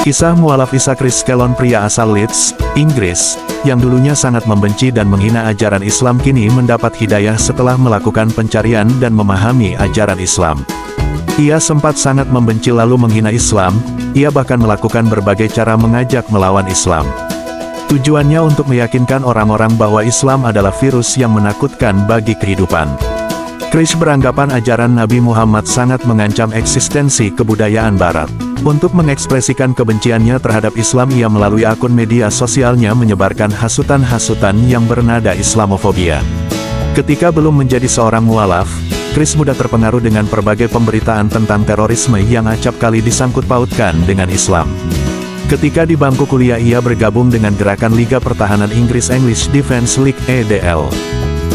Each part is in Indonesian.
Kisah mualaf Isa Chris Kellon, pria asal Leeds, Inggris, yang dulunya sangat membenci dan menghina ajaran Islam, kini mendapat hidayah setelah melakukan pencarian dan memahami ajaran Islam. Ia sempat sangat membenci lalu menghina Islam, ia bahkan melakukan berbagai cara mengajak melawan Islam. Tujuannya untuk meyakinkan orang-orang bahwa Islam adalah virus yang menakutkan bagi kehidupan. Chris beranggapan ajaran Nabi Muhammad sangat mengancam eksistensi kebudayaan Barat. Untuk mengekspresikan kebenciannya terhadap Islam, ia melalui akun media sosialnya menyebarkan hasutan-hasutan yang bernada Islamofobia. Ketika belum menjadi seorang mualaf, Chris mudah terpengaruh dengan berbagai pemberitaan tentang terorisme yang acap kali disangkut pautkan dengan Islam. Ketika di bangku kuliah, ia bergabung dengan gerakan Liga Pertahanan Inggris, English Defence League (EDL).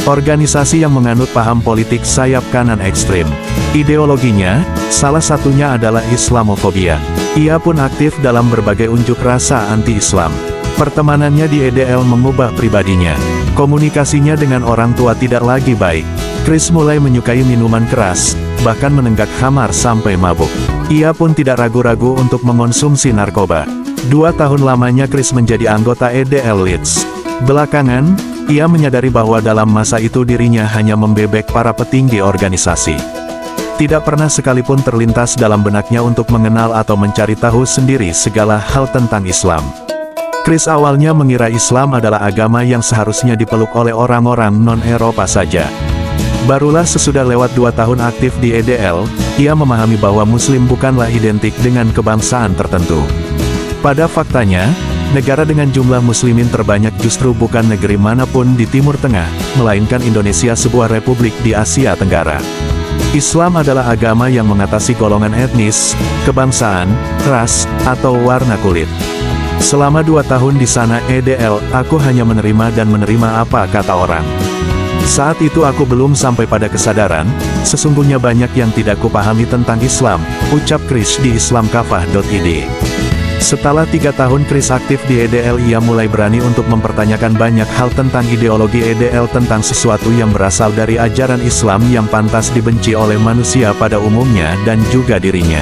Organisasi yang menganut paham politik sayap kanan ekstrim. Ideologinya, salah satunya adalah Islamofobia. Ia pun aktif dalam berbagai unjuk rasa anti-Islam. Pertemanannya di EDL mengubah pribadinya. Komunikasinya dengan orang tua tidak lagi baik. Chris mulai menyukai minuman keras, bahkan menenggak khamar sampai mabuk. Ia pun tidak ragu-ragu untuk mengonsumsi narkoba. 2 tahun lamanya Chris menjadi anggota EDL Leeds. Belakangan, ia menyadari bahwa dalam masa itu dirinya hanya membebek para petinggi organisasi. Tidak pernah sekalipun terlintas dalam benaknya untuk mengenal atau mencari tahu sendiri segala hal tentang Islam. Chris awalnya mengira Islam adalah agama yang seharusnya dipeluk oleh orang-orang non-Eropa saja. Barulah sesudah lewat 2 tahun aktif di EDL, ia memahami bahwa Muslim bukanlah identik dengan kebangsaan tertentu. Pada faktanya, negara dengan jumlah muslimin terbanyak justru bukan negeri manapun di Timur Tengah, melainkan Indonesia, sebuah republik di Asia Tenggara. Islam adalah agama yang mengatasi golongan etnis, kebangsaan, ras, atau warna kulit. Selama 2 tahun di sana EDL, aku hanya menerima dan menerima apa kata orang. Saat itu aku belum sampai pada kesadaran, sesungguhnya banyak yang tidak kupahami tentang Islam, ucap Chris di islamkafah.id. Setelah 3 tahun Chris aktif di EDL, ia mulai berani untuk mempertanyakan banyak hal tentang ideologi EDL, tentang sesuatu yang berasal dari ajaran Islam yang pantas dibenci oleh manusia pada umumnya dan juga dirinya.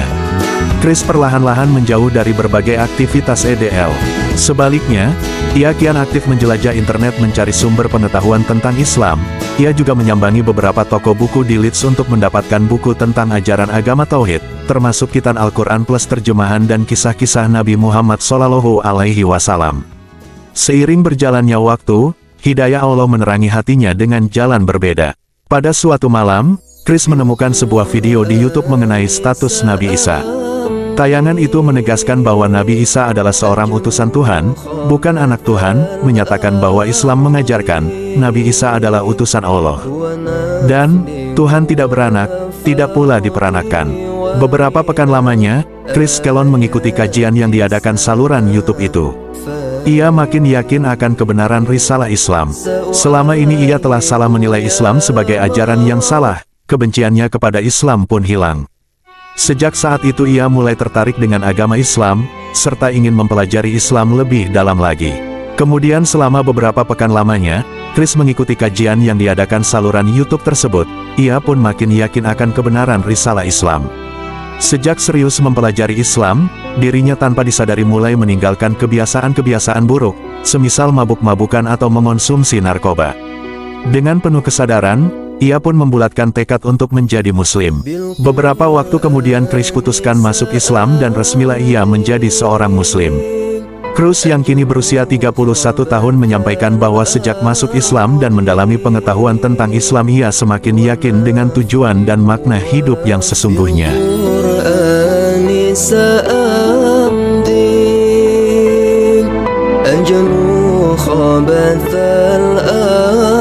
Chris perlahan-lahan menjauh dari berbagai aktivitas EDL. Sebaliknya, ia kian aktif menjelajah internet mencari sumber pengetahuan tentang Islam. Ia juga menyambangi beberapa toko buku di Leeds untuk mendapatkan buku tentang ajaran agama Tauhid, termasuk kitab Al-Quran plus terjemahan dan kisah-kisah Nabi Muhammad SAW. Seiring berjalannya waktu, hidayah Allah menerangi hatinya dengan jalan berbeda. Pada suatu malam, Chris menemukan sebuah video di YouTube mengenai status Nabi Isa. Tayangan itu menegaskan bahwa Nabi Isa adalah seorang utusan Tuhan, bukan anak Tuhan, menyatakan bahwa Islam mengajarkan, Nabi Isa adalah utusan Allah. Dan, Tuhan tidak beranak, tidak pula diperanakkan. Beberapa pekan lamanya, Chris Kellon mengikuti kajian yang diadakan saluran YouTube itu. Ia makin yakin akan kebenaran risalah Islam. Selama ini ia telah salah menilai Islam sebagai ajaran yang salah, kebenciannya kepada Islam pun hilang. Sejak saat itu ia mulai tertarik dengan agama Islam, serta ingin mempelajari Islam lebih dalam lagi. Kemudian selama beberapa pekan lamanya, Chris mengikuti kajian yang diadakan saluran YouTube tersebut, ia pun makin yakin akan kebenaran risalah Islam. Sejak serius mempelajari Islam, dirinya tanpa disadari mulai meninggalkan kebiasaan-kebiasaan buruk, semisal mabuk-mabukan atau mengonsumsi narkoba. Dengan penuh kesadaran, ia pun membulatkan tekad untuk menjadi Muslim. Beberapa waktu kemudian Chris putuskan masuk Islam dan resmilah ia menjadi seorang Muslim. Chris yang kini berusia 31 tahun menyampaikan bahwa sejak masuk Islam dan mendalami pengetahuan tentang Islam, ia semakin yakin dengan tujuan dan makna hidup yang sesungguhnya. أجنو خبث الآن